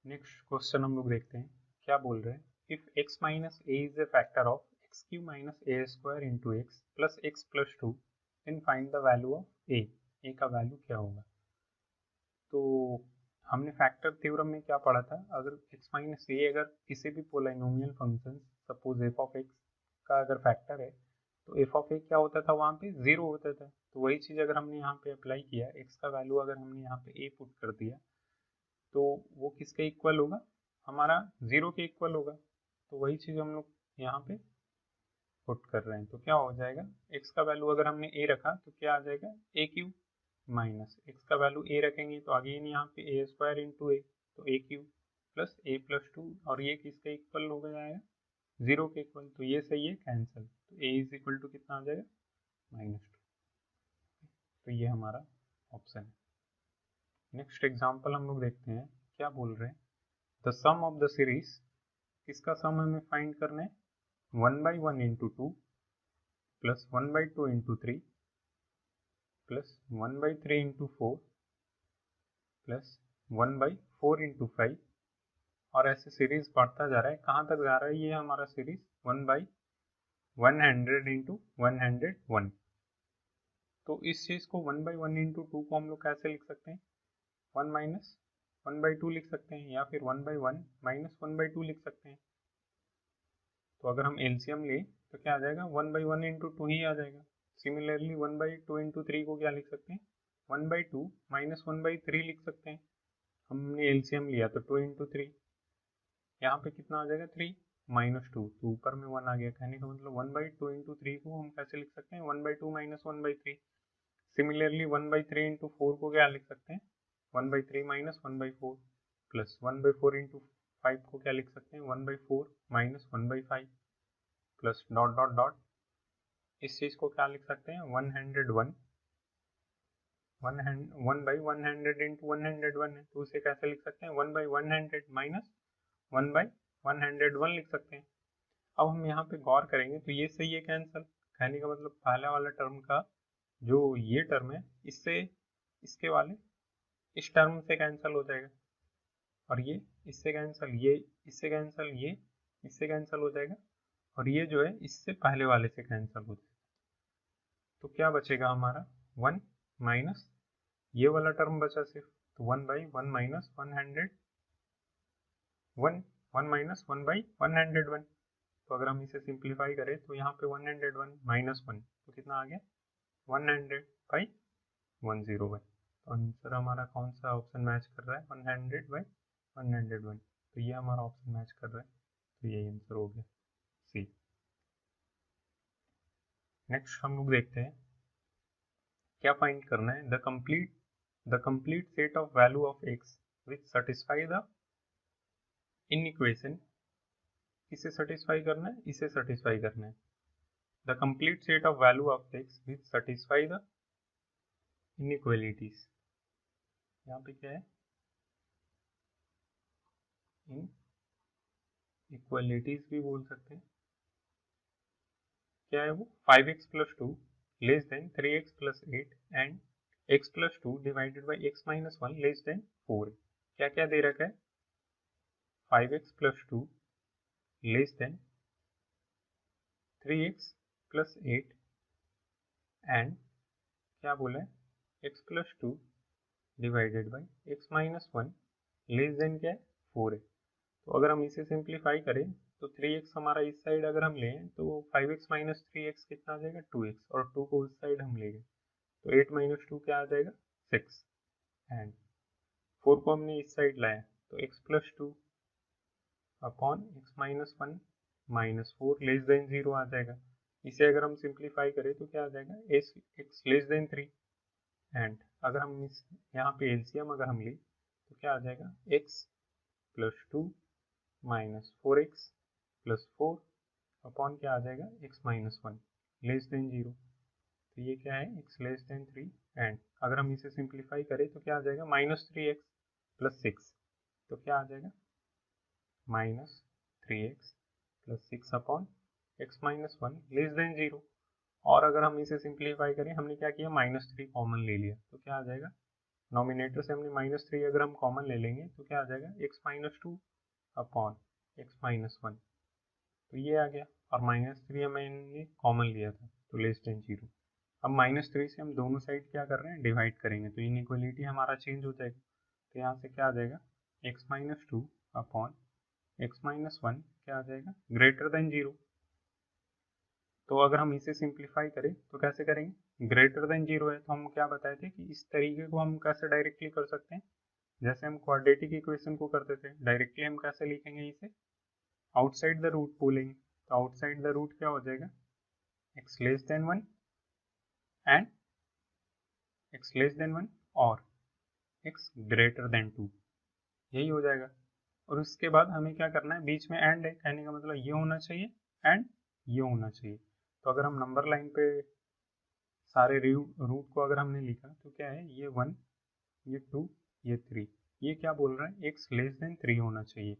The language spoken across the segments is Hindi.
नेक्स्ट क्वेश्चन हम लोग देखते हैं क्या बोल रहे हैं। If x minus a is a factor of x q minus a square into x plus two, then find the value of a का वैल्यू क्या होगा। तो हमने फैक्टर थ्योरम में क्या पढ़ा था, अगर x माइनस ए अगर किसी भी polynomial function suppose F of x का अगर फैक्टर है तो एफ ऑफ ए क्या होता था, वहाँ पे जीरो होता था। तो वही चीज़ अगर हमने यहाँ पे अप्लाई किया, x का वैल्यू अगर हमने यहाँ पे ए पुट कर दिया तो वो किसके इक्वल होगा, हमारा जीरो के इक्वल होगा। तो वही चीज़ हम लोग यहाँ पे पुट कर रहे हैं। तो क्या हो जाएगा, x का वैल्यू अगर हमने a रखा तो क्या आ जाएगा ए क्यू माइनस एक्स का वैल्यू ए रखेंगे तो अगेन यहाँ पे ए स्क्वायर इंटू ए, तो ए क्यू प्लस ए प्लस टू, और ये किसके इक्वल हो जाएगा, जीरो के इक्वल। तो ये सही है कैंसिल, तो ए इज इक्वल टू कितना आ जाएगा -2। तो ये हमारा ऑप्शन है। नेक्स्ट एग्जाम्पल हम लोग देखते हैं क्या बोल रहे हैं। The sum of the series, किसका सम हमें फाइंड करना है, 1/1 into two plus 1/2 into three plus 1/3 into four plus 1/4 into five, और ऐसे सीरीज बढ़ता जा रहा है। कहाँ तक जा रहा है ये हमारा सीरीज, 1/100 इंटू 101। तो इस चीज़ को 1/1 इंटू टू को हम लोग कैसे लिख सकते हैं, 1 माइनस 1/2 लिख सकते हैं, या फिर 1/1 माइनस 1/2 लिख सकते हैं। तो अगर हम एलसीएम लें तो क्या आ जाएगा, 1/1 इंटू टू ही आ जाएगा। सिमिलरली 1/2 इंटू थ्री को क्या लिख सकते हैं, 1/2 माइनस 1/3 लिख सकते हैं। हमने एलसीएम लिया तो 2 इंटू थ्री, यहाँ पे कितना आ जाएगा 3 -2, तो ऊपर में 1 आ गया। कहने का मतलब 1/2 इंटू थ्री को हम कैसे लिख सकते हैं, 1/2 माइनस 1/3। सिमिलरली 1/3 इंटू फोर को क्या लिख सकते हैं, 1/3 माइनस 1/4 प्लस 1/4 इंटू फाइव को क्या लिख सकते हैं, 1/4 minus 1/5 plus dot dot dot. इस चीज़ को क्या लिख सकते हैं, 101 1/100 इंटू 101 है, तो उसे कैसे लिख सकते हैं, 1/100 माइनस 1/101 लिख सकते हैं। अब हम यहाँ पे गौर करेंगे तो ये सही है कैंसल। कहने का मतलब पहला वाला टर्म का जो ये टर्म है इससे इसके वाले इस टर्म से कैंसिल हो जाएगा, और ये इससे कैंसिल, ये इससे कैंसिल, ये इससे कैंसिल हो जाएगा, और ये जो है इससे पहले वाले से कैंसिल हो जाएगा। तो क्या बचेगा हमारा, 1 माइनस ये वाला टर्म बचा सिर्फ, तो 1/1 माइनस 100 1 माइनस 1/101। तो अगर हम इसे सिंप्लीफाई करें तो यहाँ पे 101 माइनस 1 तो कितना आ गया, 100/101। तो आंसर हमारा कौन सा ऑप्शन मैच कर रहा है, 100/101। तो ये हमारा ऑप्शन मैच कर रहा है, तो यही आंसर हो गया सी। नेक्स्ट हम लोग देखते हैं क्या फाइंड करना है, the complete set of value of x which satisfy the in equation. किसे सेटिस्फाई करना है, इसे सेटिस्फाई करना है। The complete set of value of x which satisfy the inequalities. यहाँ पे क्या है, इन इक्वालिटीज भी बोल सकते हैं। क्या है वो, 5x plus two less than 3x plus eight and x plus two divided by x minus one less than 4। क्या क्या दे रखा है, 5x plus two less than 3x plus eight and क्या बोला है, x plus two divided by x minus one less than क्या है 4 है। तो अगर हम इसे सिंप्लीफाई करें तो 3x हमारा इस साइड अगर हम लें तो 5x माइनस 3x कितना आ जाएगा 2x, और 2 को उस साइड हम ले गए तो 8 माइनस 2 क्या आ जाएगा 6, एंड 4 को हमने इस साइड लाया तो x plus two upon x minus one minus 4 less than 0 आ जाएगा। इसे अगर हम सिंप्लीफाई करें तो क्या आ जाएगा, x लेस देन 3, एंड अगर हम इस यहाँ पे एलसीएम अगर हम लें तो क्या आ जाएगा, x plus to minus 4x plus 4 upon क्या आ जाएगा, x minus one less than 0। तो ये क्या है, x लेस देन 3, एंड अगर हम इसे सिंप्लीफाई करें तो क्या आ जाएगा, -3x प्लस 6। तो क्या आ जाएगा, -3x plus 6 upon x minus one less than 0। और अगर हम इसे सिंप्लीफाई करें, हमने क्या किया, -3 कॉमन ले लिया तो क्या आ जाएगा, नॉमिनेटर से हमने -3 अगर हम कॉमन ले लेंगे तो क्या आ जाएगा x-2 अपॉन x-1, तो ये आ गया। और -3 हमने कॉमन लिया था तो <0। अब -3 से हम दोनों साइड क्या कर रहे हैं, डिवाइड करेंगे, तो इनइक्वलिटी हमारा चेंज हो जाएगा। तो यहाँ से क्या आ जाएगा x-2 अपॉन x-1 क्या आ जाएगा ग्रेटर देन 0। तो अगर हम इसे सिंप्लीफाई करें तो कैसे करेंगे, ग्रेटर देन 0 है तो हम क्या बताए थे कि इस तरीके को हम कैसे डायरेक्टली कर सकते हैं, जैसे हम क्वाड्रेटिक इक्वेशन को करते थे डायरेक्टली हम कैसे लिखेंगे इसे, आउटसाइड द रूट बोलेंगे। तो आउटसाइड द रूट क्या हो जाएगा x<1 एंड x 1 और x 2, यही हो जाएगा। और उसके बाद हमें क्या करना है, बीच में एंड है, कहने का मतलब ये होना चाहिए एंड ये होना चाहिए। तो अगर हम नंबर लाइन पे सारे रूट को अगर हमने लिखा तो क्या है, ये 1, ये 2, ये 3, ये क्या बोल रहा है x<3 होना चाहिए,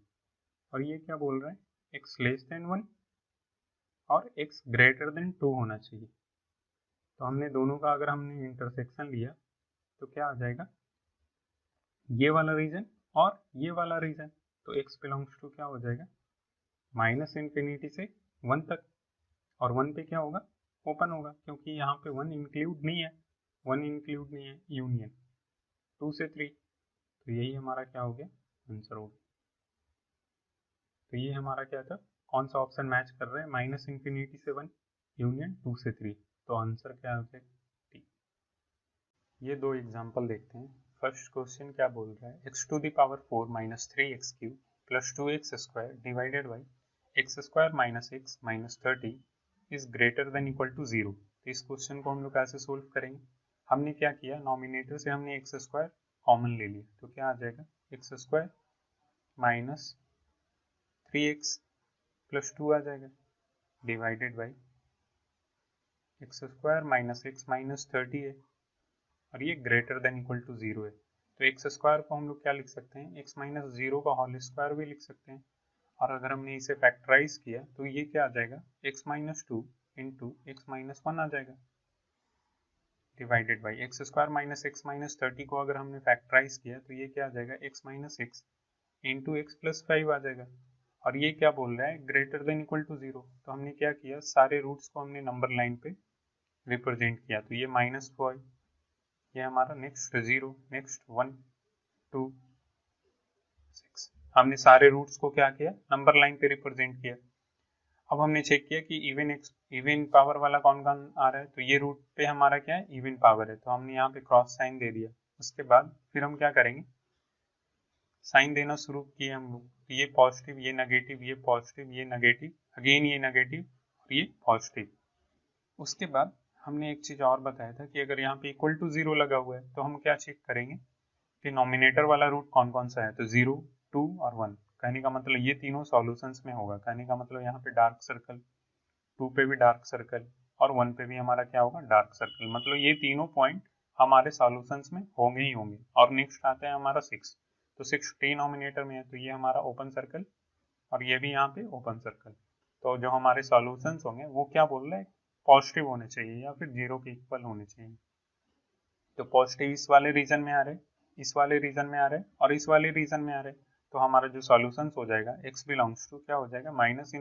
और ये क्या बोल रहा है x 1 और x 2 होना चाहिए। तो हमने दोनों का अगर हमने इंटरसेक्शन लिया तो क्या आ जाएगा, ये वाला रीजन और ये वाला रीजन, तो x बिलोंग्स टू क्या हो जाएगा -∞ से 1 तक, और 1 पे क्या होगा ओपन होगा, क्योंकि यहाँ पे 1 इंक्लूड नहीं है, 1 इंक्लूड नहीं है, यूनियन 2 से 3, तो यही हमारा क्या हो गया आंसर हो गया। तो ये हमारा क्या था, कौन सा ऑप्शन मैच कर रहा है, -∞ से 1 यूनियन 2 से 3, तो आंसर क्या हो जाएगा टी। ये दो एग्जाम्पल देखते हैं। फर्स्ट क्वेश्चन क्या बोल रहा है, x⁴ - 3x³ + 2x² divided by x² - x - 30 is greater than equal to 0। तो इस क्वेश्चन को हम लोग कैसे सोल्व करेंगे, हमने क्या किया, नॉमिनेटर से हमने x² कॉमन ले लिया, तो क्या आ जाएगा x² माइनस 3x + 2 आ जाएगा डिवाइडेड बाई x² - x - 30 है, और ये ग्रेटर देन इक्वल टू 0 है। तो x² को हम लोग क्या लिख सकते हैं, x - 0 का होल स्क्वायर भी लिख सकते हैं, और अगर हमने इसे फैक्टराइज किया तो ये क्या आ जाएगा x - 2 इंटू x - 1 आ जाएगा डिवाइडेड बाई x² - x - 30 को अगर हमने फैक्टराइज किया तो ये क्या आ जाएगा x - 6 इंटू x + 5 आ जाएगा, और ये क्या बोल रहा है ग्रेटर देन इक्वल टू 0। तो हमने क्या किया, सारे रूट्स को हमने नंबर लाइन पे रिप्रेजेंट किया, तो ये -4, ये हमारा नेक्स्ट 0, नेक्स्ट 1, 2, 6, हमने सारे रूट्स को क्या किया नंबर लाइन पे रिप्रेजेंट किया। अब हमने चेक किया कि इवन पावर वाला कौन कौन आ रहा है, तो ये रूट पे हमारा क्या है इवन पावर है, तो हमने यहाँ पे क्रॉस साइन दे दिया। उसके बाद फिर हम क्या करेंगे, साइन देना शुरू किए हम लोग, तो ये पॉजिटिव, ये नेगेटिव, ये पॉजिटिव, ये नेगेटिव, अगेन ये नेगेटिव और ये पॉजिटिव। उसके बाद हमने एक चीज और बताया था कि अगर यहाँ पे इक्वल टू 0 लगा हुआ है तो हम क्या चेक करेंगे कि नॉमिनेटर वाला रूट कौन कौन सा है, तो 0, 2 और 1। कहने का मतलब ये तीनों सॉल्यूशंस में होगा, कहने का मतलब यहाँ पे डार्क सर्कल, 2 पे भी डार्क सर्कल और 1 पे भी हमारा क्या होगा डार्क सर्कल, मतलब ये तीनों पॉइंट हमारे सॉल्यूशंस में होंगे ही होंगे। और नेक्स्ट आता है हमारा 6, तो 6 डिनोमिनेटर में है, तो ये हमारा ओपन सर्कल और ये भी यहाँ पे ओपन सर्कल। तो जो हमारे सॉल्यूशंस होंगे वो क्या बोल रहे हैं, पॉजिटिव होने चाहिए या फिर 0 के इक्वल होने चाहिए। तो पॉजिटिव इस वाले रीजन में आ रहे, इस वाले रीजन में आ रहे और इस वाले रीजन में आ रहे, तो हमारा जो सॉल्यूशंस हो जाएगा x बिलोंग्स टू क्या हो जाएगा -∞ से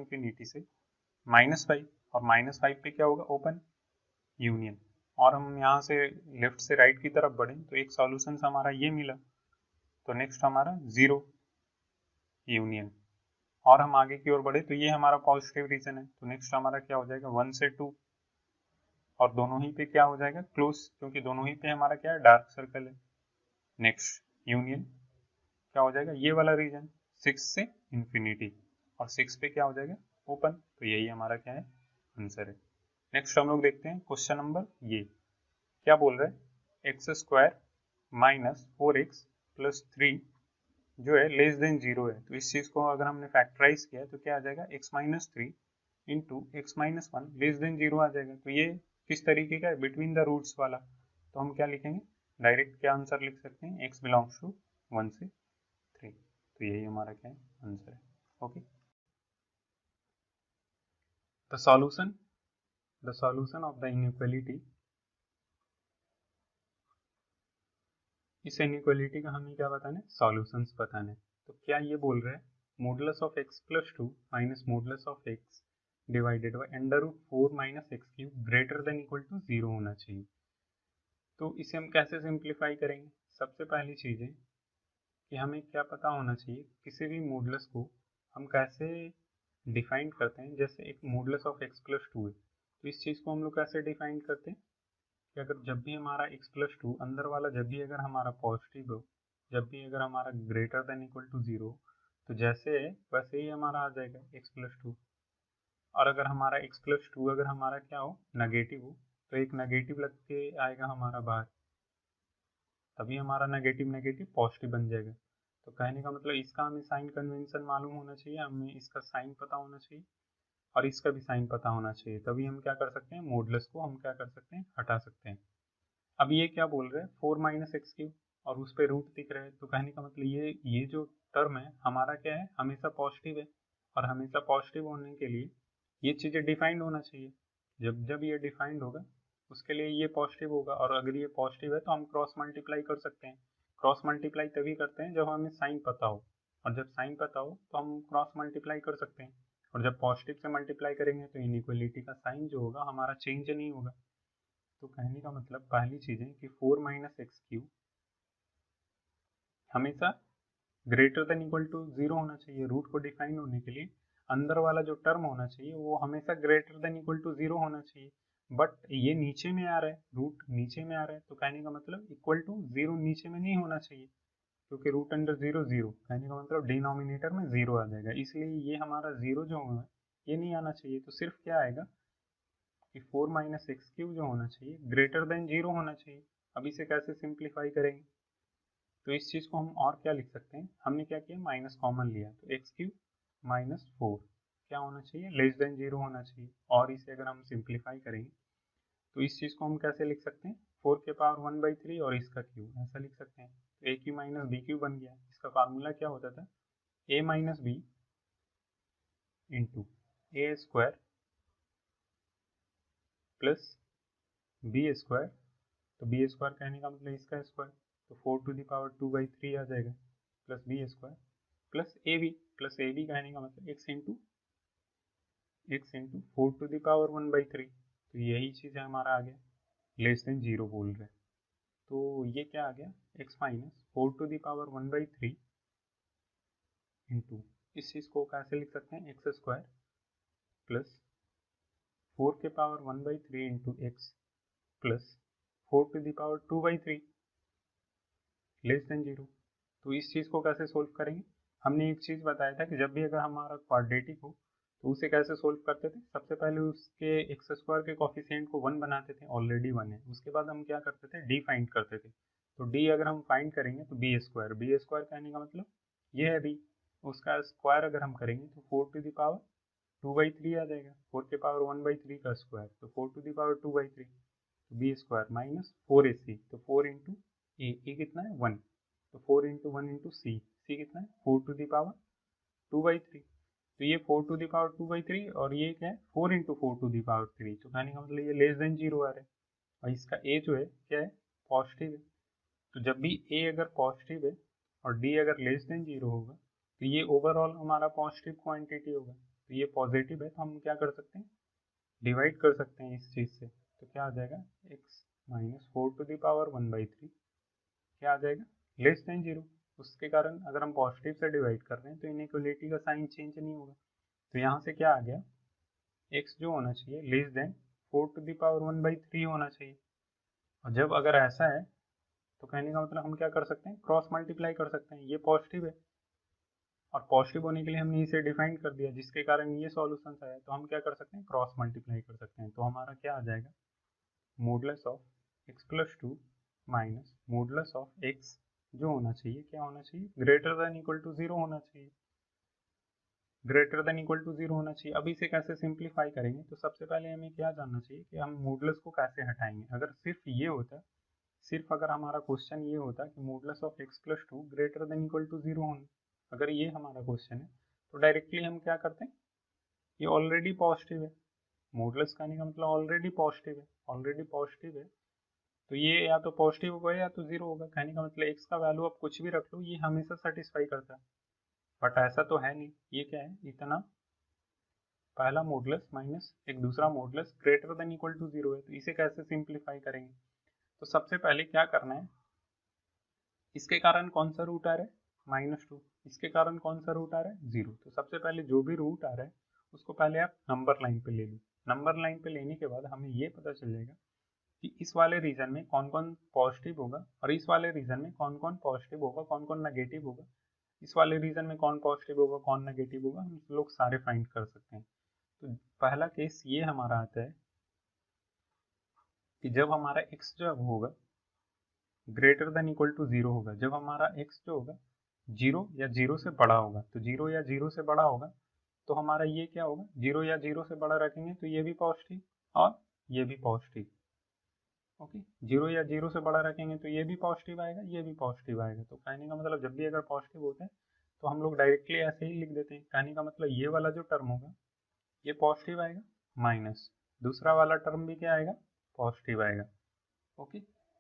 -5, और -5 पे क्या होगा ओपन यूनियन। और हम यहाँ से लेफ्ट से राइट की तरफ बढ़े तो एक सॉल्यूशन हमारा ये मिला, तो नेक्स्ट हमारा 0 यूनियन, और हम आगे की ओर बढ़े तो ये हमारा पॉजिटिव रीजन है, तो नेक्स्ट हमारा क्या हो जाएगा 1 से 2, और दोनों ही पे क्या हो जाएगा क्लोज, क्योंकि दोनों ही पे हमारा क्या है डार्क सर्कल है। नेक्स्ट यूनियन क्या हो जाएगा ये वाला रीजन 6 से इंफिनिटी, और 6 पे क्या हो जाएगा ओपन, तो यही हमारा क्या है आंसर है। नेक्स्ट हम लोग देखते हैं क्वेश्चन नंबर, ये क्या बोल रहे हैं, x² - 4x + 3 जो है लेस देन 0 है, तो इस चीज को अगर हमने फैक्टराइज किया तो क्या आ जाएगा x - 3 into x - 1 less than 0 आ जाएगा। तो ये किस तरीके का है, बिटवीन द रूट्स वाला, तो हम क्या लिखेंगे डायरेक्ट क्या आंसर लिख सकते हैं, x बिलोंग्स टू 1 से 3, तो यही हमारा क्या है आंसर है। Okay, the solution of the inequality इस इनइक्वालिटी का हमें क्या बताना है, सॉल्यूशंस बताना है। तो क्या ये बोल रहा है modulus of x plus 2 minus modulus of x divided by under root 4 minus x cube greater than equal to 0 होना चाहिए। तो इसे हम कैसे सिंप्लीफाई करेंगे? सबसे पहली चीज़ है कि हमें क्या पता होना चाहिए, किसी भी मॉडुलस को हम कैसे डिफाइन करते हैं। जैसे एक मॉडुलस ऑफ x प्लस 2 है, तो इस चीज़ को हम लोग कैसे डिफाइन करते हैं कि अगर जब भी हमारा x प्लस 2 अंदर वाला जब भी अगर हमारा पॉजिटिव हो, जब भी अगर हमारा ग्रेटर देन इक्वल टू 0, तो जैसे है वैसे ही हमारा आ जाएगा x प्लस 2। और अगर हमारा x प्लस 2 अगर हमारा क्या हो, नेगेटिव हो, तो एक नेगेटिव लग के आएगा हमारा बाहर, तभी हमारा नेगेटिव नेगेटिव पॉजिटिव बन जाएगा। तो कहने का मतलब इसका हमें साइन कन्वेंशन मालूम होना चाहिए, हमें इसका साइन पता होना चाहिए और इसका भी साइन पता होना चाहिए, तभी हम क्या कर सकते हैं, मॉडुलस को हम क्या कर सकते हैं, हटा सकते हैं। अब ये क्या बोल रहे हैं, 4 माइनस एक्स क्यूब और उस पर रूट दिख रहा है, तो कहने का मतलब ये जो टर्म है हमारा क्या है, हमेशा पॉजिटिव है। और हमेशा पॉजिटिव होने के लिए ये चीज़ें डिफाइंड होना चाहिए। जब जब ये डिफाइंड होगा उसके लिए ये पॉजिटिव होगा, और अगर ये पॉजिटिव है तो हम क्रॉस मल्टीप्लाई कर सकते हैं। क्रॉस मल्टीप्लाई तभी करते हैं जब हमें साइन पता हो, और जब साइन पता हो तो हम क्रॉस मल्टीप्लाई कर सकते हैं। और जब पॉजिटिव से मल्टीप्लाई करेंगे तो इनइक्वलिटी का साइन जो होगा हमारा चेंज नहीं होगा। तो कहने का मतलब पहली चीज़ है कि 4 माइनस एक्स क्यूब हमेशा ग्रेटर देन इक्वल टू 0 होना चाहिए। रूट को डिफाइन होने के लिए अंदर वाला जो टर्म होना चाहिए वो हमेशा ग्रेटर देन इक्वल टू 0 होना चाहिए। बट ये नीचे में आ रहा है, रूट नीचे में आ रहा है, तो कहने का मतलब इक्वल टू 0 नीचे में नहीं होना चाहिए, क्योंकि रूट अंडर 0 0, कहने का मतलब डिनोमिनेटर में 0 आ जाएगा, इसलिए ये हमारा 0 जो होगा ये नहीं आना चाहिए। तो सिर्फ क्या आएगा कि 4 माइनस एक्स क्यूब जो होना चाहिए ग्रेटर देन 0 होना चाहिए। अब इसे कैसे सिंप्लीफाई करेंगे? तो इस चीज़ को हम और क्या लिख सकते हैं, हमने क्या किया, माइनस कॉमन लिया, तो एक्स क्यूब माइनस 4 क्या होना चाहिए, लेस देन 0 होना चाहिए। और इसे अगर हम सिंप्लीफाई करेंगे तो इस चीज़ को हम कैसे लिख सकते हैं, 4 के पावर 1/3 और इसका क्यूब, ऐसा लिख सकते हैं। तो ए क्यू माइनस बी क्यू बन गया। इसका फार्मूला क्या होता था, ए माइनस बी इंटू ए स्क्वायर प्लस बी स्क्वायर। तो बी स्क्वायर कहने का मतलब इसका स्क्वायर, तो 4 टू द पावर 2/3 आ जाएगा, plus B square plus A B. Plus A B कहने का मतलब x into 4 to the power 1/3। तो यही चीज़ है हमारा आ गया, लेस देन 0 बोल रहे हैं। तो ये क्या आ गया, x minus 4 to the power 1/3 into, इस चीज़ को कैसे लिख सकते हैं, एक्स स्क्वायर प्लस 4 के power 1/3 into x plus 4 to the power 2/3 less than 0। तो इस चीज़ को कैसे सोल्व करेंगे, हमने एक चीज़ बताया था कि जब भी अगर हमारा क्वाड्रेटिक हो तो उसे कैसे सोल्व करते थे, सबसे पहले उसके एक्स स्क्वायर के कॉफिशिएंट को 1 बनाते थे, ऑलरेडी 1 है, उसके बाद हम क्या करते थे, डी फाइंड करते थे। तो डी अगर हम फाइंड करेंगे तो बी स्क्वायर कहने का मतलब ये है बी, उसका स्क्वायर अगर हम करेंगे तो 4 टू द पावर 2/3 आ जाएगा, 4 के पावर 1/3 का स्क्वायर, तो 4 टू द पावर 2/3, तो बी स्क्वायर माइनस 4ac, तो 4 इंटू ए कितना है 1, तो 4 इंटू 1 इंटू सी कितना है 4 टू द पावर 2/3। तो ये 4 टू द पावर 2/3 और ये क्या है 4 इंटू 4 टू द पावर 3, तो कहने का मतलब ये लेस देन 0 आ रहा है। और इसका ए जो है क्या है, पॉजिटिव है। तो जब भी ए अगर पॉजिटिव है और डी अगर लेस देन 0 होगा तो ये ओवरऑल हमारा पॉजिटिव क्वांटिटी होगा। तो ये पॉजिटिव है तो हम क्या कर सकते हैं, डिवाइड कर सकते हैं इस चीज़ से, तो क्या आ जाएगा, x minus 4 to the power 1/3 क्या आ जाएगा, लेस देन 0। उसके कारण अगर हम पॉजिटिव से डिवाइड कर रहे हैं तो इनइक्वलिटी का साइन चेंज नहीं होगा। तो यहाँ से क्या आ गया, एक्स जो होना चाहिए less than 4 to the power 1/3 होना चाहिए। और जब अगर ऐसा है तो कहने का मतलब हम क्या कर सकते हैं, क्रॉस मल्टीप्लाई कर सकते हैं, ये पॉजिटिव है और पॉजिटिव होने के लिए हमने इसे डिफाइन कर दिया जिसके कारण ये सॉल्यूशन आया, तो हम क्या कर सकते हैं, क्रॉस मल्टीप्लाई कर सकते हैं। तो हमारा क्या आ जाएगा, modulus of x plus 2 minus modulus of x जो होना चाहिए क्या होना चाहिए, ग्रेटर देन इक्वल टू 0 होना चाहिए, ग्रेटर देन इक्वल टू 0 होना चाहिए। अब इसे कैसे सिंप्लीफाई करेंगे, तो सबसे पहले हमें क्या जानना चाहिए कि हम मॉडुलस को कैसे हटाएंगे। अगर सिर्फ ये होता, सिर्फ अगर हमारा क्वेश्चन ये होता कि modulus of x plus 2 greater than equal to 0 होना, अगर ये हमारा क्वेश्चन है तो डायरेक्टली हम क्या करते हैं, ये ऑलरेडी पॉजिटिव है, मॉडुलस कहने का मतलब ऑलरेडी पॉजिटिव है, ऑलरेडी पॉजिटिव है, तो ये या तो पॉजिटिव होगा या तो जीरो होगा। कहने का मतलब x का वैल्यू आप कुछ भी रख लो, ये हमेशा सेटिस्फाई करता है। बट ऐसा तो है नहीं। ये क्या है, इतना पहला मॉडुलस माइनस एक दूसरा modulus greater than equal to zero है, तो इसे कैसे सिंप्लीफाई करेंगे? तो सबसे पहले क्या करना है, इसके कारण कौन सा रूट आ रहा है, -2, इसके कारण कौन सा रूट आ रहा है, 0। तो सबसे पहले जो भी रूट आ रहा है उसको पहले आप नंबर लाइन पे ले लो। नंबर लाइन पे लेने के बाद हमें ये पता चल जाएगा कि इस वाले रीजन में कौन कौन पॉजिटिव होगा और इस वाले रीजन में कौन कौन पॉजिटिव होगा, कौन कौन नेगेटिव होगा। इस वाले रीजन में कौन पॉजिटिव होगा, कौन नेगेटिव होगा, हम लोग सारे फाइंड कर सकते हैं। तो पहला केस ये हमारा आता है कि जब हमारा x जो होगा greater than equal to zero होगा, जब हमारा x जो होगा जीरो या जीरो से बड़ा होगा। तो जीरो या जीरो से बड़ा होगा तो हमारा ये क्या होगा, जीरो या जीरो से बड़ा रखेंगे तो ये भी पॉजिटिव और ये भी पॉजिटिव। ओके, जीरो या जीरो से बड़ा रखेंगे तो ये भी पॉजिटिव आएगा, ये भी पॉजिटिव आएगा। तो कहने का मतलब जब भी अगर पॉजिटिव होते हैं तो हम लोग डायरेक्टली ऐसे ही लिख देते हैं। कहने का मतलब ये वाला जो टर्म होगा ये पॉजिटिव आएगा, माइनस दूसरा वाला टर्म भी क्या आएगा, पॉजिटिव आएगा। ओके,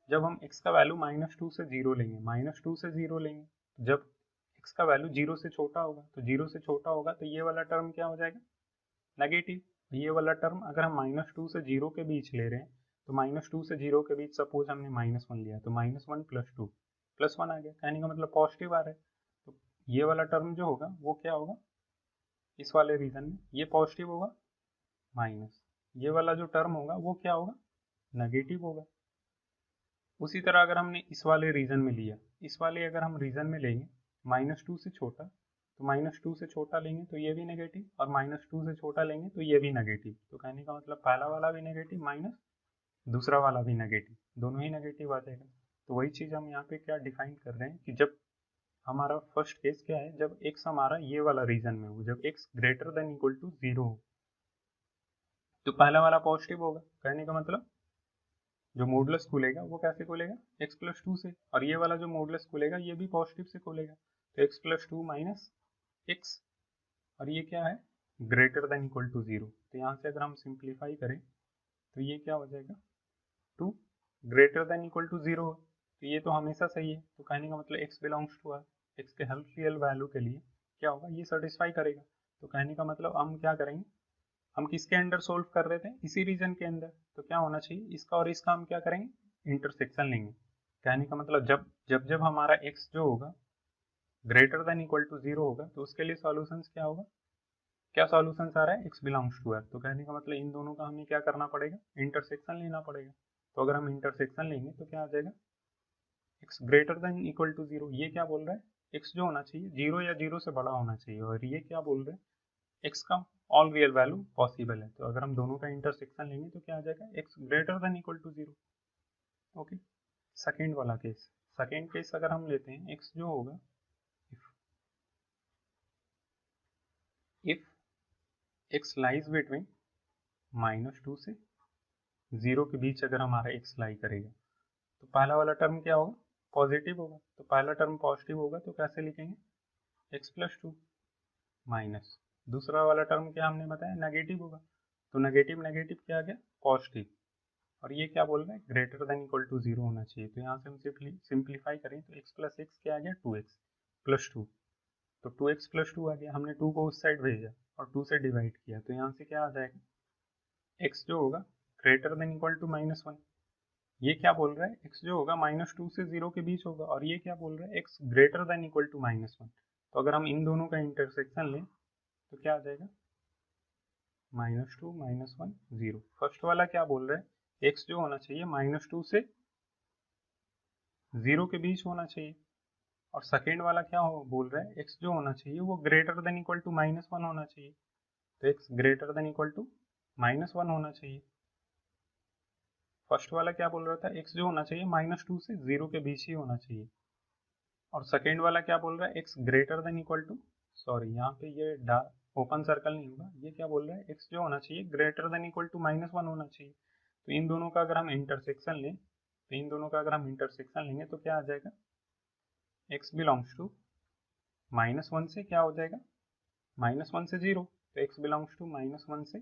जब हम x का वैल्यू -2 से जीरो लेंगे, -2 से जीरो लेंगे, जब x का वैल्यू जीरो से छोटा होगा, तो जीरो से छोटा होगा तो ये वाला टर्म क्या हो जाएगा, नेगेटिव। ये वाला टर्म अगर हम -2 से जीरो के बीच ले रहे हैं तो -2 से जीरो के बीच सपोज हमने -1 लिया तो -1 + 2 +1 आ गया। कहने का मतलब पॉजिटिव आ रहा है। तो ये वाला टर्म जो होगा वो क्या होगा, इस वाले रीजन में ये पॉजिटिव होगा, माइनस ये वाला जो टर्म होगा वो क्या होगा, नेगेटिव होगा। उसी तरह अगर हमने इस वाले रीजन में लिया, इस वाले अगर हम रीजन में लेंगे -2 से छोटा, तो -2 से छोटा लेंगे तो ये भी नेगेटिव और -2 से छोटा लेंगे तो ये भी नेगेटिव। तो कहने का मतलब पहला वाला भी नेगेटिव माइनस दूसरा वाला भी नेगेटिव, दोनों ही नेगेटिव आ जाएगा। तो वही चीज़ हम यहाँ पे क्या डिफाइन कर रहे हैं कि जब हमारा फर्स्ट केस क्या है, जब x हमारा ये वाला रीजन में हो, जब x greater than equal to zero हो, तो पहला वाला पॉजिटिव होगा। कहने का मतलब जो मॉडुलस खुलेगा वो कैसे खुलेगा, x+2 से, और ये वाला जो मॉडुलस खुलेगा ये भी पॉजिटिव से खुलेगा। तो x+2 माइनस x, और ये क्या है, greater than equal to zero. तो यहाँ से अगर हम सिंप्लीफाई करें तो ये क्या हो जाएगा, 2 greater than equal to zero. तो ये तो हमेशा सही है। तो कहने का मतलब x belongs to r, x के हर रियल वैल्यू के लिए क्या होगा, ये सेटिस्फाई करेगा। तो कहने का मतलब हम क्या करेंगे, हम किसके अंडर सोल्व कर रहे थे, इसी रीजन के अंदर। तो क्या होना चाहिए, इसका और इसका हम क्या करेंगे, इंटरसेक्शन लेंगे। कहने का मतलब जब जब जब हमारा x जो होगा greater than equal to zero होगा तो उसके लिए सॉल्यूशंस क्या होगा, क्या सॉल्यूशंस आ रहा है, x बिलोंग्स टू r। तो कहने का मतलब इन दोनों का हमें क्या करना पड़ेगा, इंटरसेक्शन लेना पड़ेगा। तो अगर हम इंटरसेक्शन लेंगे तो क्या आ जाएगा, x greater than equal to zero. ये क्या बोल रहा है, x जो होना चाहिए जीरो या जीरो से बड़ा होना चाहिए, और ये क्या बोल रहे हैं, x का ऑल रियल वैल्यू पॉसिबल है। तो अगर हम दोनों का इंटरसेक्शन लेंगे तो क्या आ जाएगा, x greater than equal to zero. Okay, second वाला केस, सेकेंड केस अगर हम लेते हैं, x जो होगा इफ x लाइज बिटवीन -2 से जीरो के बीच अगर हमारा x लाई करेगा तो पहला वाला टर्म क्या होगा, पॉजिटिव होगा। तो पहला टर्म पॉजिटिव होगा तो कैसे लिखेंगे, x+2 माइनस दूसरा वाला टर्म क्या हमने बताया, नेगेटिव होगा। तो नेगेटिव नेगेटिव क्या आ गया, पॉजिटिव। और ये क्या बोल रहे हैं, greater than equal to zero होना चाहिए। तो यहाँ से हम सिंप्लीफाई करें तो x+x क्या आ गया, 2x+2। तो 2x+2 आ गया, हमने 2 को उस साइड भेजा और 2 से डिवाइड किया। तो यहाँ से क्या आ जाएगा, x जो होगा ग्रेटर देन इक्वल टू -1। ये क्या बोल रहा है, x जो होगा -2 से 0 के बीच होगा, और ये क्या बोल रहा है, x greater than equal to -1। तो अगर हम इन दोनों का इंटरसेक्शन लें तो क्या आ जाएगा, -2 -1 0। फर्स्ट वाला क्या बोल रहा है, x जो होना चाहिए -2 से 0 के बीच होना चाहिए, और सेकेंड वाला क्या बोल रहा है, x जो होना चाहिए वो ग्रेटर देन इक्वल टू -1 होना चाहिए। तो x greater than equal to -1 होना चाहिए। फर्स्ट वाला क्या बोल रहा था, x जो होना चाहिए -2 से 0 के बीच ही होना चाहिए, और सेकेंड वाला क्या बोल रहा है, x greater than equal to, sorry यहाँ पे ये ओपन सर्कल नहीं होगा, ये क्या बोल रहा है, x जो होना चाहिए ग्रेटर देन इक्वल टू -1 होना चाहिए। तो इन दोनों का अगर हम इंटरसेक्शन लें, तो इन दोनों का अगर हम इंटरसेक्शन लेंगे तो क्या आ जाएगा, x बिलोंग्स टू -1 से क्या हो जाएगा, -1 से 0। तो x बिलोंग्स टू -1 से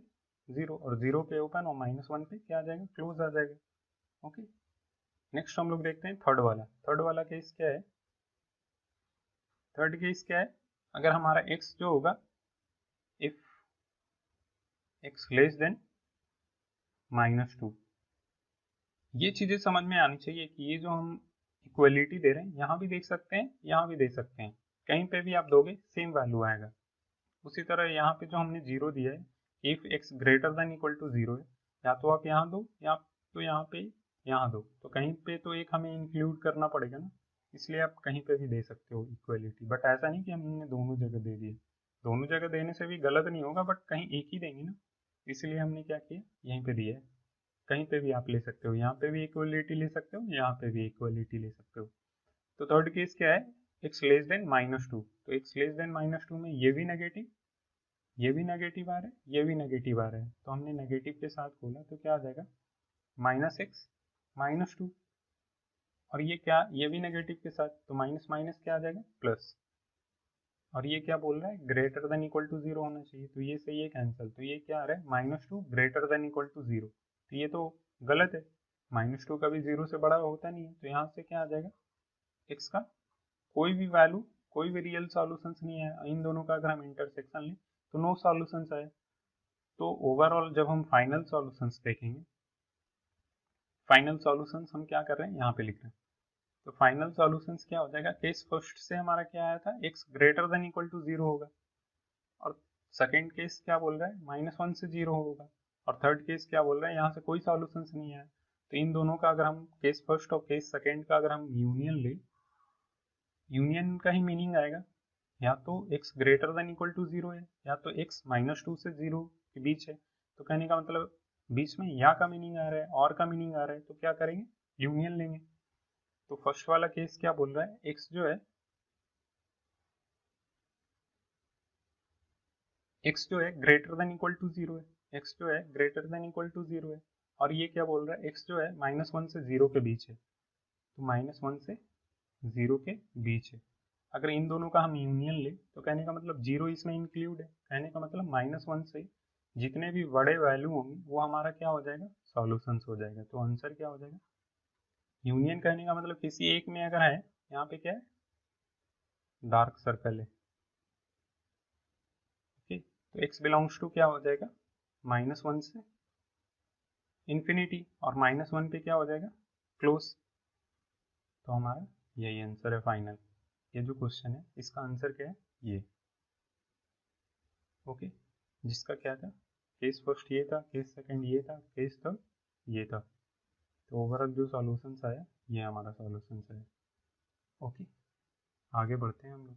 0, और 0 पे ओपन और -1 पे क्या आ जाएगा, क्लोज आ जाएगा। ओके, नेक्स्ट हम लोग देखते हैं थर्ड वाला। थर्ड वाला केस क्या है? थर्ड केस क्या है? अगर हमारा x जो होगा, इफ x लेस देन -2, ये चीजें समझ में आनी चाहिए कि ये जो हम इक्वलिटी दे रहे हैं, यहाँ भी देख सकते हैं, यहाँ भी दे सकते हैं, कहीं पे भी आप दोगे सेम वैल्यू आएगा। उसी तरह यहाँ पे जो हमने 0 दिया है, if x greater than equal to 0 है, या तो आप यहाँ दो या तो यहाँ पे यहाँ दो, तो कहीं पे तो एक हमें इंक्लूड करना पड़ेगा ना, इसलिए आप कहीं पे भी दे सकते हो इक्वलिटी। बट ऐसा नहीं कि हमने दोनों जगह दे दिए, दोनों जगह देने से भी गलत नहीं होगा, बट कहीं एक ही देंगे ना, इसलिए हमने क्या किया, यहीं पे दिया है। कहीं पे भी आप ले सकते हो, यहाँ पे भी इक्वलिटी ले सकते हो, यहाँ पे भी इक्वलिटी ले सकते हो। तो थर्ड केस क्या है? x लेस देन -2, तो x लेस देन -2 में ये भी नेगेटिव, ये भी नेगेटिव आ रहा है, ये भी नेगेटिव आ रहा है, तो हमने नेगेटिव के साथ खोला तो क्या आ जाएगा, -x -2। और ये क्या, ये भी नेगेटिव के साथ, तो माइनस माइनस क्या आ जाएगा, प्लस। और ये क्या बोल रहा है, ग्रेटर देन इक्वल टू 0 होना चाहिए, तो ये से ये कैंसिल, तो ये क्या आ रहा है, -2 ग्रेटर देन इक्वल टू 0, तो ये तो गलत है, -2 कभी 0 से बड़ा होता नहीं है, तो यहाँ से क्या आ जाएगा, x का कोई भी वैल्यू, कोई भी रियल सॉल्यूशंस नहीं है, इन दोनों का अगर हम इंटरसेक्शन लें तो नो सॉल्यूशंस आए। तो ओवरऑल जब हम फाइनल सॉल्यूशंस देखेंगे, फाइनल सॉल्यूशंस हम क्या कर रहे हैं, यहाँ पे लिख रहे हैं, तो फाइनल सॉल्यूशंस क्या हो जाएगा, केस फर्स्ट से हमारा क्या आया था, x greater than equal to 0 होगा, और सेकेंड केस क्या बोल रहा है, -1 से 0 होगा, और थर्ड केस क्या बोल रहा है, यहाँ से कोई सॉल्यूशंस नहीं आया। तो इन दोनों का अगर हम केस फर्स्ट और केस सेकेंड का अगर हम यूनियन ले, यूनियन का ही मीनिंग आएगा, या तो x greater than equal to 0 है, या तो x -2 से 0 के बीच है। तो कहने का मतलब बीच में या का मीनिंग आ रहा है, और का मीनिंग आ रहा है, तो क्या करेंगे, यूनियन लेंगे। तो फर्स्ट वाला केस क्या बोल रहा है, x जो है, x जो है ग्रेटर देन इक्वल टू 0 है, x जो है ग्रेटर देन इक्वल टू 0 है, और ये क्या बोल रहा है, x जो है -1 से 0 के बीच है, तो -1 से 0 के बीच है। अगर इन दोनों का हम यूनियन ले तो कहने का मतलब 0 इसमें इंक्लूड है, कहने का मतलब -1 से जितने भी बड़े वैल्यू होंगे वो हमारा क्या हो जाएगा, सॉल्यूशंस हो जाएगा। तो आंसर क्या हो जाएगा, यूनियन कहने का मतलब किसी एक में अगर है, यहाँ पे क्या है, डार्क सर्कल है, ओके, तो x बिलोंग्स टू क्या हो जाएगा, -1 से इन्फिनिटी, और -1 पे क्या हो जाएगा, क्लोज। तो हमारा यही आंसर है फाइनल। ये जो क्वेश्चन है इसका आंसर क्या है, ये, ओके। जिसका क्या था, केस फर्स्ट ये था, केस सेकंड ये था, केस थर्ड ये था। तो ओवरऑल जो सॉल्यूशंस आया, ये हमारा सॉल्यूशंस है, ओके। आगे बढ़ते हैं हम लोग।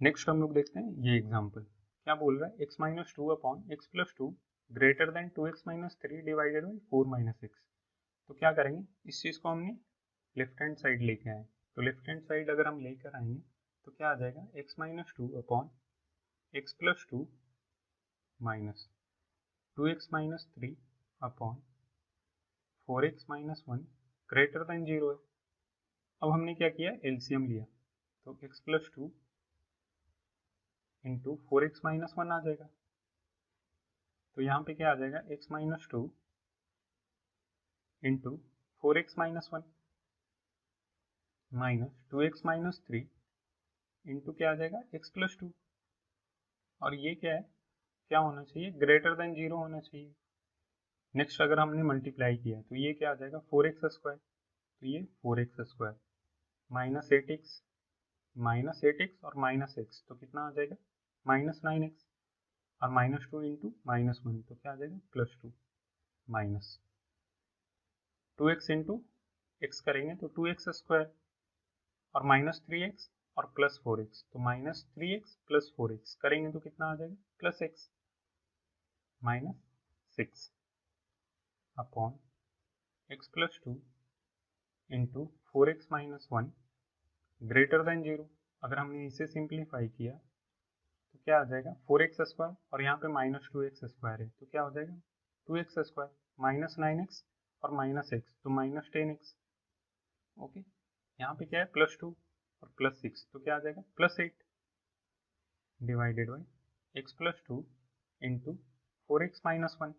नेक्स्ट हम लोग देखते हैं ये एग्जांपल क्या बोल रहा है, x-2 upon x+2 greater than 2x-3 divided by 4-x। तो क्या करेंगे, इस चीज़ को हमने लेफ्ट हैंड साइड लेके आए, तो लेफ्ट हैंड साइड अगर हम लेकर आएंगे तो क्या आ जाएगा, x-2 upon x+2 minus 2x-3 upon 4x-1 greater than 0 है। अब हमने क्या किया, एलसीएम लिया, तो x+2 इंटू 4x-1 आ जाएगा। तो यहाँ पे क्या आ जाएगा, x-2 into 4x-1 minus 2x-3 into क्या आ जाएगा, x+2, और ये क्या है, क्या होना चाहिए, ग्रेटर देन 0 होना चाहिए। नेक्स्ट अगर हमने मल्टीप्लाई किया तो ये क्या आ जाएगा, 4x², तो ये 4x² -8x और -x, तो कितना आ जाएगा, -9x, और -2 इंटू -1, तो क्या आ जाएगा, +2 माइनस 2x इंटू x करेंगे तो 2x² और -3x और +4x, तो -3x +4x करेंगे तो कितना आ जाएगा, +x -6 upon x+2 into 4x-1 greater than 0। अगर हमने इसे सिंप्लीफाई किया तो क्या आ जाएगा, 4x² और यहाँ पे -2x² है, तो क्या हो जाएगा, 2x² -9x और -x, तो -10x, ओके। यहाँ पे क्या है, +2 और +6, तो क्या आ जाएगा, +8 divided by x+2 into 4x-1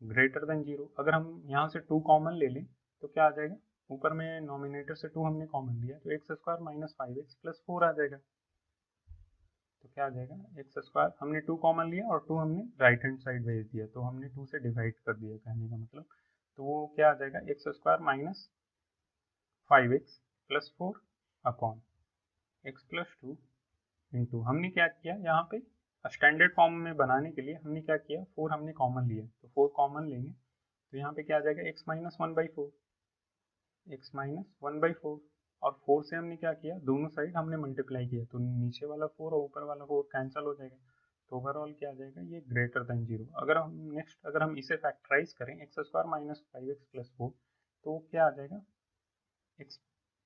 greater than 0। अगर हम यहाँ से 2 कॉमन ले लें तो क्या आ जाएगा, ऊपर में नॉमिनेटर से 2 हमने कॉमन लिया तो x square minus 5x plus 4 आ जाएगा। तो क्या आ जाएगा, एक्स स्क्वायर हमने 2 कॉमन लिया और 2 हमने राइट हैंड साइड भेज दिया, तो हमने 2 से डिवाइड कर दिया कहने का मतलब। तो वो क्या आ जाएगा, x square minus 5x plus 4 upon x plus 2 into हमने क्या किया यहाँ पे स्टैंडर्ड फॉर्म में बनाने के लिए हमने क्या किया, 4 हमने कॉमन लिया तो 4 कॉमन लेंगे तो यहाँ पे क्या आ जाएगा, एक्स माइनस 1/4, एक्स माइनस 1/4। और 4 से हमने क्या किया, दोनों साइड हमने मल्टीप्लाई किया तो नीचे वाला 4 और ऊपर वाला 4 कैंसिल हो जाएगा। तो ओवरऑल क्या आ जाएगा, ये ग्रेटर देन 0। अगर हम नेक्स्ट अगर हम इसे फैक्टराइज करें x square minus 5x plus 4 तो क्या आ जाएगा, x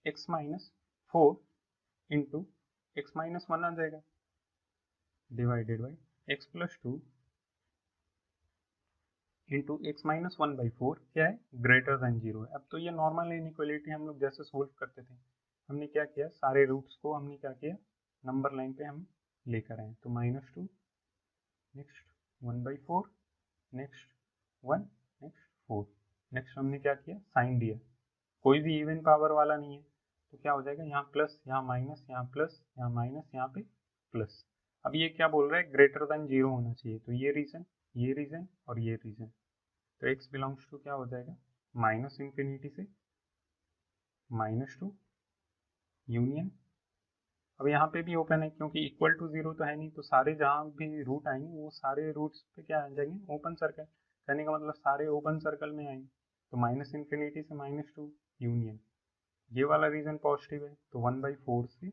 x minus 4 into x minus 1 आ जाएगा divided by x plus 2 into x minus 1/4 क्या है, ग्रेटर देन 0 है। अब तो ये नॉर्मल इनइक्वालिटी हम लोग जैसे सोल्व करते थे, हमने क्या किया, सारे रूट्स को हमने क्या किया, नंबर लाइन पे हम लेकर आए। तो -2 नेक्स्ट 1/4 नेक्स्ट 1 नेक्स्ट 4 नेक्स्ट हमने क्या किया, साइन दिया, कोई भी इवन पावर वाला नहीं है तो क्या हो जाएगा, यहाँ प्लस यहाँ माइनस यहाँ प्लस यहाँ माइनस यहाँ पे प्लस। अब ये क्या बोल रहा है, ग्रेटर देन 0 होना चाहिए, तो ये रीजन और ये रीजन। तो x बिलोंग्स टू क्या हो जाएगा, माइनस इंफिनिटी से -2 यूनियन। अब यहाँ पे भी ओपन है क्योंकि इक्वल टू 0 तो है नहीं, तो सारे जहाँ भी रूट आएंगे वो सारे रूट्स पे क्या आ जाएंगे, ओपन सर्कल। कहने का मतलब सारे ओपन सर्कल में आएंगे। तो माइनस इंफिनिटी से -2 यूनियन, ये वाला रीजन पॉजिटिव है तो 1/4 से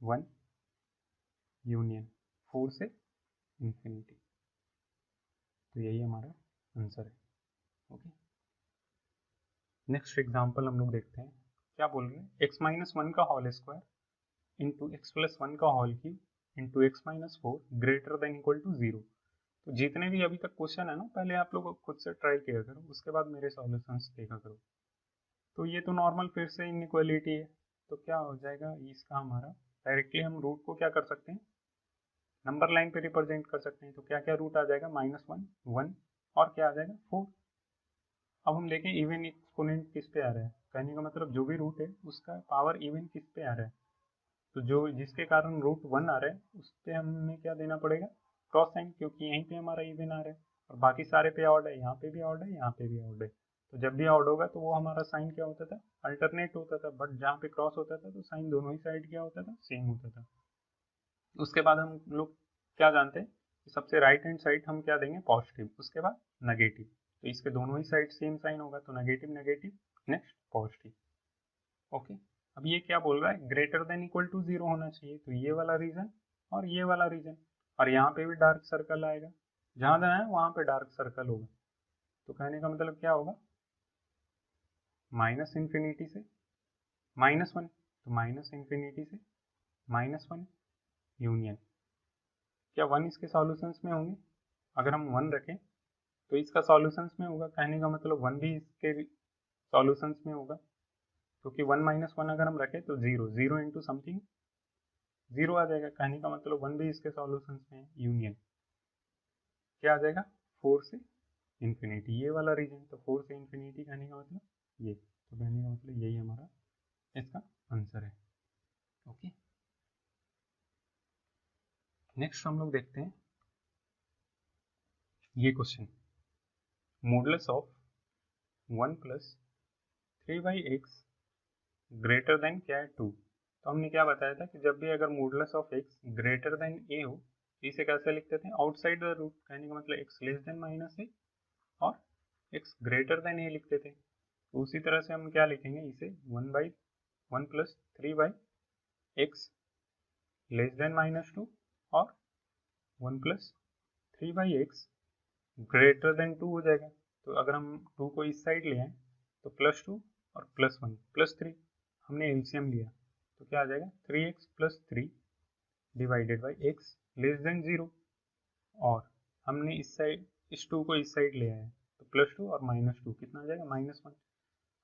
1 यूनियन 4 से इंफिनिटी। तो यही हमारा आंसर है। ओके, नेक्स्ट एग्जाम्पल हम लोग देखते हैं क्या बोल रहे हैं, x माइनस 1 का whole square into x plus 1 का whole cube into x minus 4 greater than equal to 0। तो जितने भी अभी तक क्वेश्चन है ना, पहले आप लोग खुद से ट्राई किया करो, उसके बाद मेरे सॉल्यूशंस देखा करो। तो ये तो नॉर्मल फिर से इनइक्वालिटी है, तो क्या हो जाएगा इसका हमारा, डायरेक्टली हम रूट को क्या कर सकते हैं, नंबर लाइन पे रिप्रेजेंट कर सकते हैं। तो क्या क्या रूट आ जाएगा, -1 1 और क्या आ जाएगा 4। अब हम देखें इवन एक्सपोनेंट किस पे आ रहा है, कहने का मतलब जो भी रूट है उसका पावर इवन किस पे आ रहा है, तो जो जिसके कारण रूट 1 आ रहा है उस पर हमें क्या देना पड़ेगा, क्रॉस साइन, क्योंकि यहीं पे हमारा इवन आ रहा है और बाकी सारे पे ऑड है, यहाँ पे भी ऑड है यहाँ पे भी ऑड है। तो जब भी ऑड होगा तो वो हमारा साइन क्या होता था, अल्टरनेट होता था, बट जहाँ पे क्रॉस होता था तो साइन दोनों ही साइड क्या होता था, सेम होता था। उसके बाद हम लोग क्या जानते हैं कि सबसे राइट हैंड साइड हम क्या देंगे, पॉजिटिव, उसके बाद नेगेटिव। तो इसके दोनों ही साइड सेम साइन होगा तो negative negative next positive. Okay, अब ये क्या बोल रहा है, ग्रेटर देन इक्वल टू 0 होना चाहिए, तो ये वाला रीजन और ये वाला रीजन, और यहाँ पे भी डार्क सर्कल आएगा, जहाँ जहाँ है वहाँ पे डार्क सर्कल होगा। तो कहने का मतलब क्या होगा, माइनस इंफिनिटी से -1, तो माइनस इंफिनिटी से -1 यूनियन, क्या 1 इसके सॉल्यूशंस में होंगे, अगर हम 1 रखें तो इसका सॉल्यूशंस में होगा, कहने का मतलब 1 भी इसके सॉल्यूशंस में होगा, क्योंकि 1 - 1 अगर हम रखें तो 0 0 इंटू समथिंग 0 आ जाएगा, कहने का मतलब 1 भी इसके सॉल्यूशंस में यूनियन क्या आ जाएगा, 4 से इंफिनिटी, ये वाला रीजन। तो 4 से इंफिनिटी कहने का मतलब ये, तो कहने का मतलब यही हमारा इसका आंसर है। ओके, नेक्स्ट हम लोग देखते हैं ये question, modulus of 1 plus 3/x greater than क्या है 2। तो हमने क्या बताया था कि जब भी अगर modulus of x greater then a हो तो इसे कैसे लिखते थे, आउटसाइड द रूट, कहने का मतलब x लेस देन -a और x ग्रेटर देन a लिखते थे। तो उसी तरह से हम क्या लिखेंगे इसे, 1 प्लस 3/x लेस देन -2 और 1 प्लस 3/x ग्रेटर देन 2 हो जाएगा। तो अगर हम 2 को इस साइड ले आए तो +2 और +1 +3, हमने एलसीएम लिया तो क्या आ जाएगा, 3x + 3 divided by x less than 0, और हमने इस साइड इस 2 को इस साइड ले आए तो +2 और -2 कितना आ जाएगा, -1,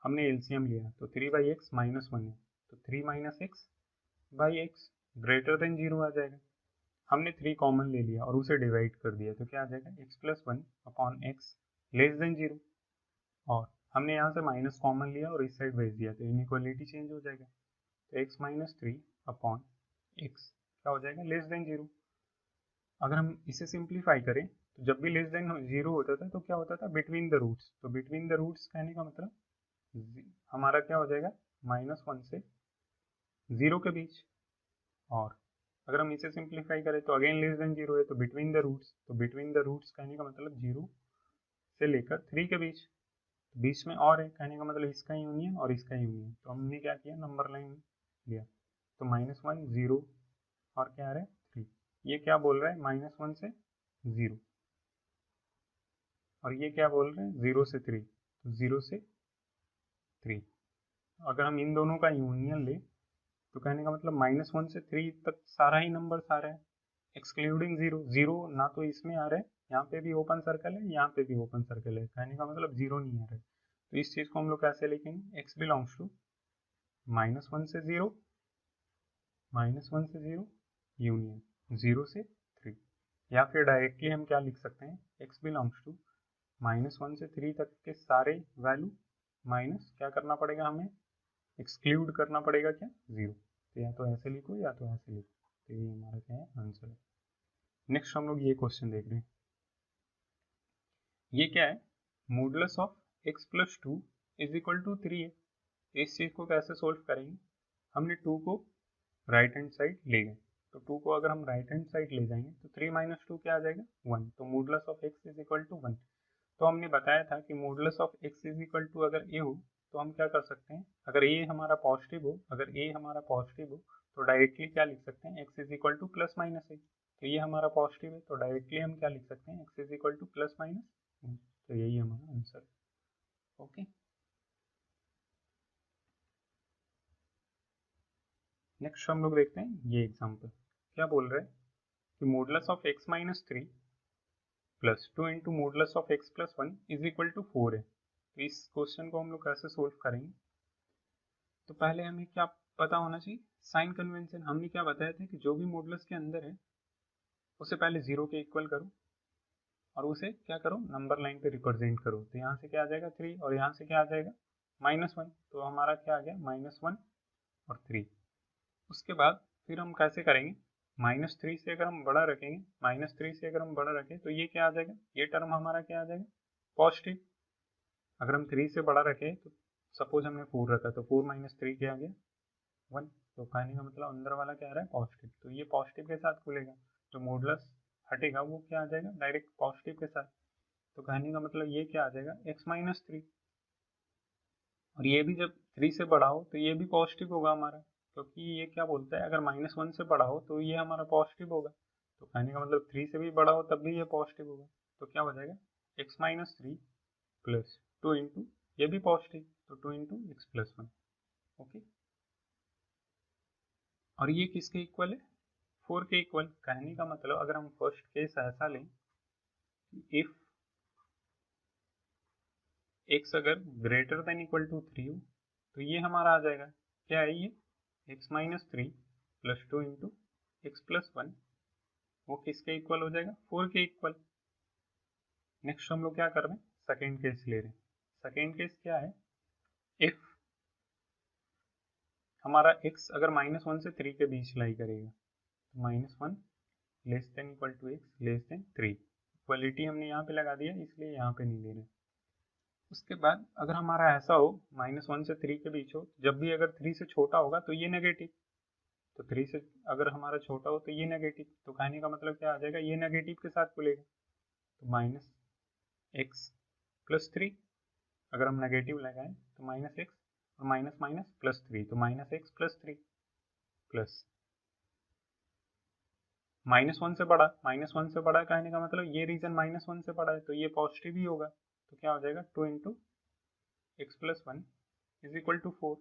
हमने एलसीएम लिया तो 3/x -1 है तो 3 - x/x ग्रेटर देन 0 आ जाएगा। हमने 3 कॉमन ले लिया और उसे डिवाइड कर दिया तो क्या आ जाएगा, x + 1 upon x less than 0, और हमने यहाँ से माइनस कॉमन लिया और इस साइड भेज दिया तो इनइक्वालिटी चेंज हो जाएगा। तो x माइनस 3 अपॉन x क्या हो जाएगा, लेस देन 0। अगर हम इसे सिंप्लीफाई करें तो जब भी लेस देन 0 होता था तो क्या होता था, बिटवीन द रूट्स। तो बिटवीन द रूट्स कहने का मतलब हमारा क्या हो जाएगा, -1 से 0 के बीच। और अगर हम इसे सिंप्लीफाई करें तो अगेन लेस देन 0 है, तो बिटवीन द रूट्स। तो बिटवीन द रूट्स कहने का मतलब 0 से लेकर 3 के बीच। तो बीच में और है, कहने का मतलब इसका यूनियन और इसका यूनियन। तो हमने क्या किया, नंबर लाइन लिया। तो -1 0 और क्या आ रहा है 3। ये क्या बोल रहा है, -1 से 0, और ये क्या बोल रहे हैं 0 से 3। तो 0 से 3, अगर हम इन दोनों का यूनियन ले तो कहने का मतलब -1 से 3 तक सारा ही नंबर आ रहा है, एक्सक्लूडिंग 0। 0 ना तो इसमें आ रहा है, यहाँ पे भी ओपन सर्कल है, यहाँ पे भी ओपन सर्कल है, कहने का मतलब 0 नहीं आ रहा है। तो इस चीज़ को हम लोग कैसे लिखेंगे, x बिलोंग्स टू -1 से 0, -1 से 0 यूनियन 0 से 3। या फिर डायरेक्टली हम क्या लिख सकते हैं, x बिलोंग्स टू -1 से 3 तक के सारे वैल्यू माइनस क्या करना पड़ेगा, हमें एक्सक्लूड करना पड़ेगा क्या, 0। तो या तो ऐसे लिखो या तो ऐसे लिखो। तो ये हमारा क्या है, आंसर है। नेक्स्ट हम लोग ये क्वेश्चन देख रहे हैं। ये क्या है, modulus of x plus 2 is equal to 3 है। इस चीज़ को कैसे सोल्व करेंगे, हमने 2 को राइट हैंड साइड ले गए। तो 2 को अगर हम राइट हैंड साइड ले जाएंगे तो 3 माइनस 2 क्या आ जाएगा, 1। तो modulus of x is equal to 1। तो हमने बताया था कि modulus of x is equal to अगर a हो तो हम क्या कर सकते हैं, अगर a हमारा पॉजिटिव हो, अगर a हमारा पॉजिटिव हो तो डायरेक्टली क्या लिख सकते हैं, x is equal two plus minus a। तो ये हमारा पॉजिटिव है, तो डायरेक्टली हम क्या लिख सकते हैं, x is equal two plus minus. तो यही हमारा आंसर है। ओके, नेक्स्ट हम लोग देखते हैं ये एग्जाम्पल क्या बोल रहे हैं कि modulus of x minus 3 plus 2 into modulus of x plus 1 is equal to 4 है। तो इस क्वेश्चन को हम लोग कैसे सोल्व करेंगे, तो पहले हमें क्या पता होना चाहिए, साइन कन्वेंशन। हमने क्या बताया था कि जो भी मॉडुलस के अंदर है उसे पहले 0 के इक्वल करो और उसे क्या करो, नंबर लाइन पे रिप्रेजेंट करो। तो यहाँ से क्या आ जाएगा 3 और यहाँ से क्या आ जाएगा -1। तो हमारा क्या आ गया, -1 और 3। उसके बाद फिर हम कैसे करेंगे, -3 से अगर हम बड़ा रखेंगे, -3 से अगर हम बड़ा रखें तो ये क्या आ जाएगा, ये टर्म हमारा क्या आ जाएगा, पॉजिटिव। अगर हम 3 से बड़ा रखें तो सपोज हमने 4 रखा तो 4 माइनस 3 क्या आ गया, 1। तो कहने का मतलब अंदर वाला क्या आ रहा है, पॉजिटिव। तो ये पॉजिटिव के साथ खुलेगा, जो मॉडुलस हटेगा वो क्या आ जाएगा, डायरेक्ट पॉजिटिव के साथ। तो कहने का मतलब ये क्या आ जाएगा, x माइनस 3। और ये भी जब 3 से बड़ा हो तो ये भी पॉजिटिव होगा हमारा, क्योंकि ये क्या बोलता है, अगर -1 से बड़ा हो तो ये हमारा पॉजिटिव होगा। तो कहने का मतलब 3 से भी बड़ा हो तब भी ये पॉजिटिव होगा। तो क्या हो जाएगा, x माइनस 3 प्लस 2 इंटू, ये भी पॉजिटिव, तो 2 इंटू एक्स प्लस 1। ओके, और ये किसके इक्वल है, 4 के इक्वल। कहने का मतलब अगर हम फर्स्ट केस ऐसा लें, इफ x अगर ग्रेटर देन इक्वल टू 3 हो तो ये हमारा आ जाएगा, क्या है ये, x minus 3 plus 2 into x plus 1। वो किसके इक्वल हो जाएगा, 4 के इक्वल। नेक्स्ट हम लोग क्या कर रहे हैं, सेकेंड केस ले रहे हैं। सेकेंड केस क्या है, इफ हमारा x अगर -1 से 3 के बीच लाई करेगा, तो -1 less than equal to x less than 3। Equality हमने यहाँ पे लगा दिया इसलिए यहाँ पे नहीं ले रहे। उसके बाद अगर हमारा ऐसा हो -1 से 3 के बीच हो, जब भी अगर 3 से छोटा होगा तो ये नेगेटिव। तो 3 से अगर हमारा छोटा हो तो ये नेगेटिव। तो कहने का मतलब क्या आ जाएगा, ये नेगेटिव के साथ खुलेगा। तो -x प्लस 3, अगर हम नेगेटिव लगाएं तो -x और माइनस माइनस प्लस 3, तो -x प्लस 3 प्लस -1 से बड़ा, -1 से बड़ा कहने का मतलब ये रीजन -1 से बड़ा है तो ये पॉजिटिव ही होगा। तो क्या हो जाएगा, 2 into x plus 1 is equal to 4।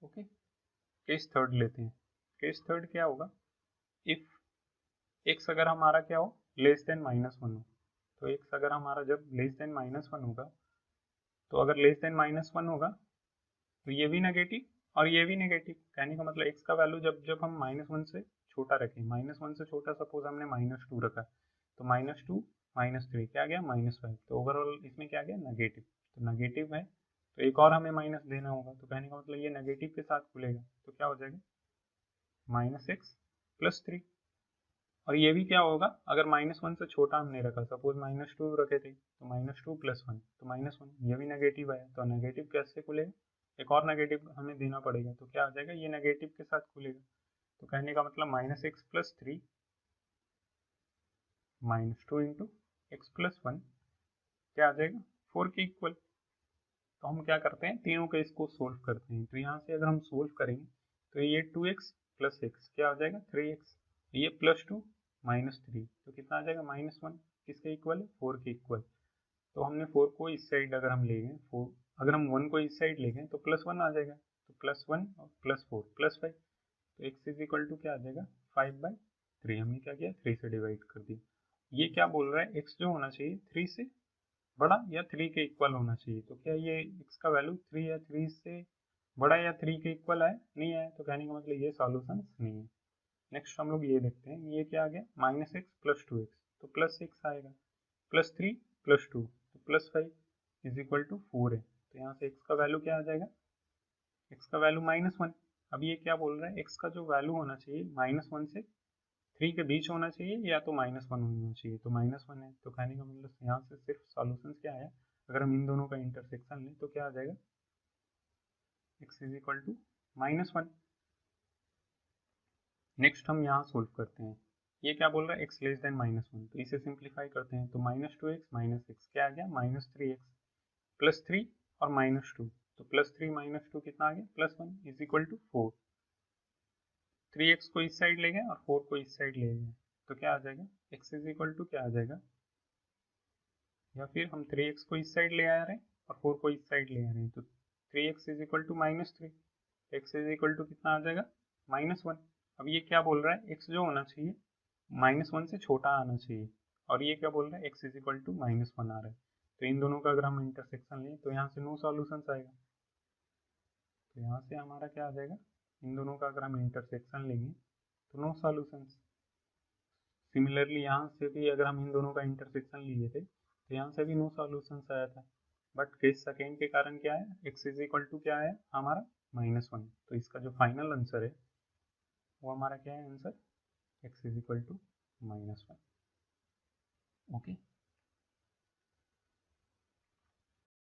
Okay, case third लेते हैं। केस थर्ड क्या होगा, इफ एक्स अगर हमारा क्या हो, लेस देन -1 हो। तो एक्स अगर हमारा जब लेस देन -1 होगा, तो अगर लेस देन -1 होगा तो ये भी नेगेटिव और ये भी नेगेटिव। कहने का मतलब एक्स का वैल्यू जब जब हम -1 से छोटा रखें, -1 से छोटा सपोज हमने -2 रखा, तो -2 -3 क्या आ गया -5, तो ओवरऑल इसमें क्या आ गया नेगेटिव, तो नेगेटिव है तो एक और हमें माइनस देना होगा, तो कहने का मतलब ये नेगेटिव के साथ खुलेगा, तो क्या हो जाएगा -x+3। और ये भी क्या होगा, अगर -1 से छोटा हमने रखा, सपोज -2 रखे थे, तो -2+1 तो -1, ये भी नेगेटिव है, तो नेगेटिव कैसे खुलेगा, एक और नेगेटिव हमें देना पड़ेगा, तो क्या आ जाएगा ये नेगेटिव के साथ खुलेगा, तो कहने का मतलब -x+3 -2 इंटू x+1 क्या आ जाएगा 4 के इक्वल। तो हम क्या करते हैं, तीनों के इसको सोल्व करते हैं, तो यहाँ से अगर हम सोल्व करेंगे तो ये 2x + x क्या हो जाएगा 3x, ये +2 -3 तो कितना आ जाएगा -1, किसके इक्वल है 4 के इक्वल। तो हमने 4 को इस साइड अगर हम ले गए, 4 अगर हम 1 को इस साइड ले गए तो +1 आ जाएगा, तो +1 और +4 +5, तो x इज इक्वल टू क्या आ जाएगा 5/3, हमने क्या किया 3 से डिवाइड कर दिया। ये क्या बोल रहा है, x जो होना चाहिए 3 से बड़ा या 3 के इक्वल होना चाहिए, तो क्या ये x का वैल्यू 3 या 3 से बड़ा या 3 के इक्वल आया, नहीं आया, तो कहने का मतलब ये सॉल्यूशन नहीं है। नेक्स्ट हम लोग ये देखते हैं, ये क्या आ गया -x + 2x, तो +6 आएगा, +3 + 2 तो +5 इज इक्वल टू 4 है, तो यहाँ से x का वैल्यू क्या आ जाएगा, x का वैल्यू -1। अब ये क्या बोल रहा है, x का जो वैल्यू होना चाहिए -1 से 3 के बीच होना चाहिए या तो -1 होना चाहिए, तो -1 है, तो कहने का मतलब यहाँ से सिर्फ सॉल्यूशन क्या है, अगर हम इन दोनों का इंटरसेक्शन लें तो क्या आ जाएगा x is equal to -1। Next हम यहाँ सोल्व करते हैं, ये क्या बोल रहा है x लेस देन -1, तो इसे सिंप्लीफाई करते हैं, तो -2x - x क्या आ गया -3x +3 और -2, तो +3 -2 कितना आ गया +1 इज इक्वल टू 4, 3x को इस साइड ले गए और 4 को इस साइड ले गए, तो क्या आ जाएगा x इज इक्वल टू क्या आ जाएगा, या फिर हम 3x को इस साइड ले आ रहे हैं और 4 को इस साइड ले आ रहे हैं, तो 3x is equal to -3, x is equal to कितना आ जाएगा -1। अब ये क्या बोल रहा है, x जो होना चाहिए -1 से छोटा आना चाहिए, और ये क्या बोल रहा है x इज इक्वल टू -1 आ रहा है, तो इन दोनों का अगर हम इंटरसेक्शन लें तो यहाँ से नो सॉल्यूशन आएगा, तो यहाँ से हमारा क्या आ जाएगा, इन दोनों का अगर हम इंटरसेक्शन लेंगे तो नो सॉल्यूशन। सिमिलरली यहाँ से भी अगर हम इन दोनों का इंटरसेक्शन लिए थे तो यहाँ से भी नो सॉल्यूशन आया था, बट केस सेकेंड के कारण क्या है, x इज इक्वल टू क्या है हमारा -1, तो इसका जो फाइनल आंसर है वो हमारा क्या है answer x is equal to -1। Okay.